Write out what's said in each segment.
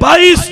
22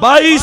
22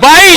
22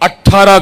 18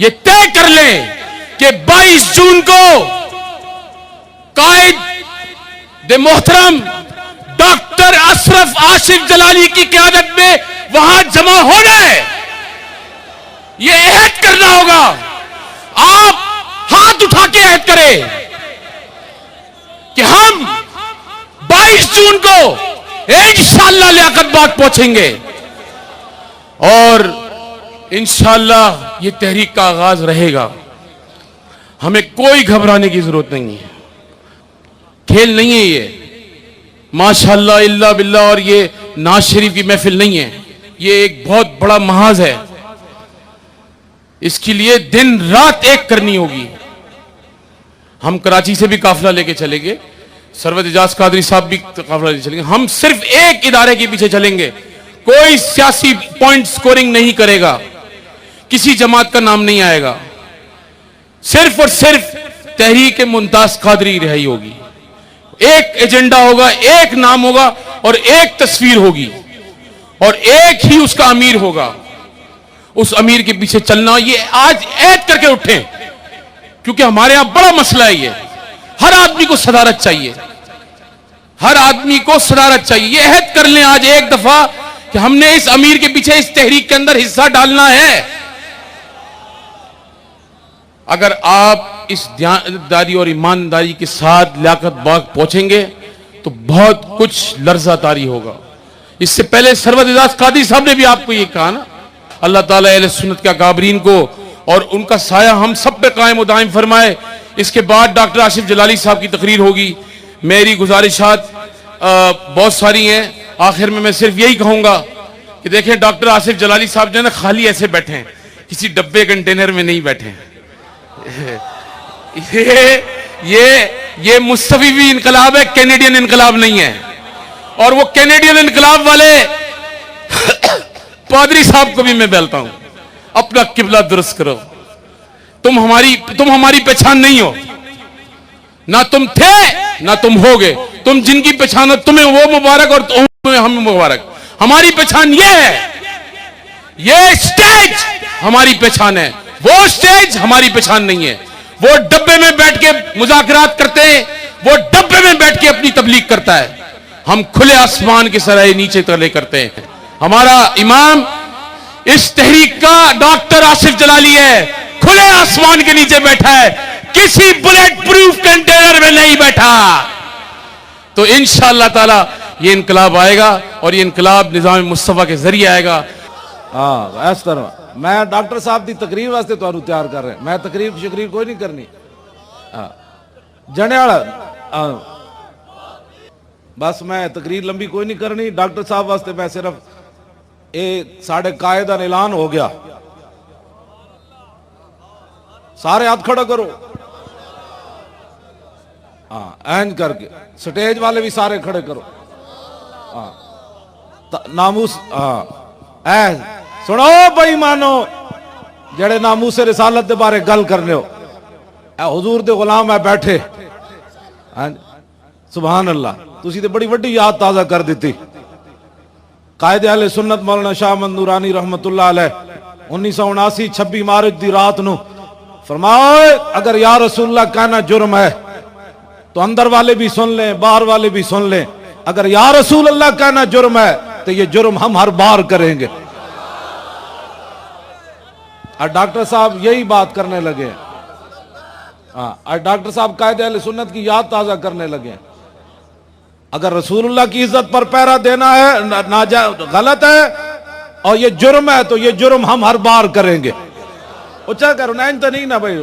ये तय कर लें कि 22 जून को कायद दे मोहतरम डॉक्टर अशरफ आसिफ जलाली की क़यादत में वहां जमा होना है। ये अहद करना होगा। आप हाथ उठा के अहद करें कि हम 22 जून को इंशाअल्लाह लियाकत बाग पहुंचेंगे और इंशाअल्लाह ये तहरीक का आगाज रहेगा। हमें कोई घबराने की जरूरत नहीं है। खेल नहीं है ये, माशाअल्लाह इल्ला बिल्लाह, और ये नाज शरीफ की महफिल नहीं है। ये एक बहुत बड़ा महाज है। इसके लिए दिन रात एक करनी होगी। हम कराची से भी काफिला लेके चलेंगे, सरवत एजाज कादरी साहब भी काफिला लेके चलेंगे। हम सिर्फ एक इदारे के पीछे चलेंगे, कोई सियासी पॉइंट स्कोरिंग नहीं करेगा, किसी जमात का नाम नहीं आएगा। सिर्फ और सिर्फ तहरीक मुमताज कादरी रिहाई होगी। एक एजेंडा होगा, एक नाम होगा और एक तस्वीर होगी और एक ही उसका अमीर होगा। उस अमीर के पीछे चलना, ये आज ऐद करके उठे, क्योंकि हमारे यहां बड़ा मसला है ये। हर आदमी को सदारत चाहिए, हर आदमी को सदारत चाहिए। ये अहद कर लें आज एक दफा कि हमने इस अमीर के पीछे, इस तहरीक के अंदर हिस्सा डालना है। अगर आप इस दयानतदारी और ईमानदारी के साथ लियाकत बाग पहुंचेंगे तो बहुत कुछ लर्जा तारी होगा। इससे पहले सरवत एजाज कादरी साहब ने भी आपको ये कहा ना, अल्लाह ताला अहले सुन्नत के अकाबरीन को और उनका साया हम सब पे कायम व दायम फरमाए। इसके बाद डॉक्टर आसिफ जलाली साहब की तकरीर होगी। मेरी गुजारिशात बहुत सारी हैं। आखिर में मैं सिर्फ यही कहूंगा कि देखें, डॉक्टर आसिफ जलाली साहब जो है ना, खाली ऐसे बैठे हैं, किसी डब्बे कंटेनर में नहीं बैठे हैं। ये मुस्तफी इनकलाब है, कैनेडियन इनकलाब नहीं है। और वो कैनेडियन इनकलाब वाले पादरी साहब को भी मैं बोलता हूं, अपना किबला दुरुस्त करो। तुम हमारी पहचान नहीं हो, ना तुम थे ना तुम होगे। तुम जिनकी पहचान हो, तुम्हें वो मुबारक और तुम्हें हम मुबारक। हमारी पहचान ये है, ये स्टेज हमारी पहचान है, वो स्टेज हमारी पहचान नहीं है। वो डब्बे में बैठ के मुज़ाकरात करते हैं, वो डब्बे में बैठ के अपनी तबलीग करता है। हम खुले आसमान के सराय नीचे तले करते हैं। हमारा इमाम इस तहरीक का डॉक्टर आसिफ जलाली है, खुले आसमान के नीचे बैठा है, किसी बुलेट प्रूफ कंटेनर में नहीं बैठा। तो इंशाअल्लाह ताला ये इनकलाब आएगा और ये इनकलाब निज़ाम मुस्तफा के जरिए आएगा। हाँ, इस तरह मैं डॉक्टर साहब की तकरीर वास्ते तुहानू तैयार कर रहे। मैं तकरीर शकरीर कोई नहीं करनी। जने वाला बस मैं तकरीर लंबी कोई नहीं करनी। डॉक्टर साहब वास्ते मैं सिर्फ एक साढ़े कायदा ऐलान हो गया। सारे हाथ खड़ा करो। हाँ, एंज करके स्टेज वाले भी सारे खड़े करो। हाँ, नामूस। हाँ, सुनो भाई, मानो जेड़े नामूस रिसालत के बारे गल करने हो, हुजूर दे गुलाम है बैठे। सुभान अल्लाह, तुसी ते बड़ी वड्डी याद ताजा कर दी। कायदे अहले सुन्नत मौलाना शाह अहमद नूरानी रहमतुल्लाह अलैह 1979 26 मार्च दी रात नू फरमाओ, अगर या रसूलुल्लाह कहना जुर्म है तो अंदर वाले भी सुन लें, बाहर वाले भी सुन लें। अगर या रसूल अल्लाह कहना जुर्म है तो ये जुर्म हम हर बार करेंगे। और डॉक्टर साहब यही बात करने लगे। हाँ, और डॉक्टर साहब कायदे अहले सुन्नत की याद ताजा करने लगे। अगर रसूलुल्लाह की इज्जत पर पहरा देना है गलत है और ये जुर्म है तो ये जुर्म हम हर बार करेंगे। उच्चा करो, नहीं तो नहीं ना भाई।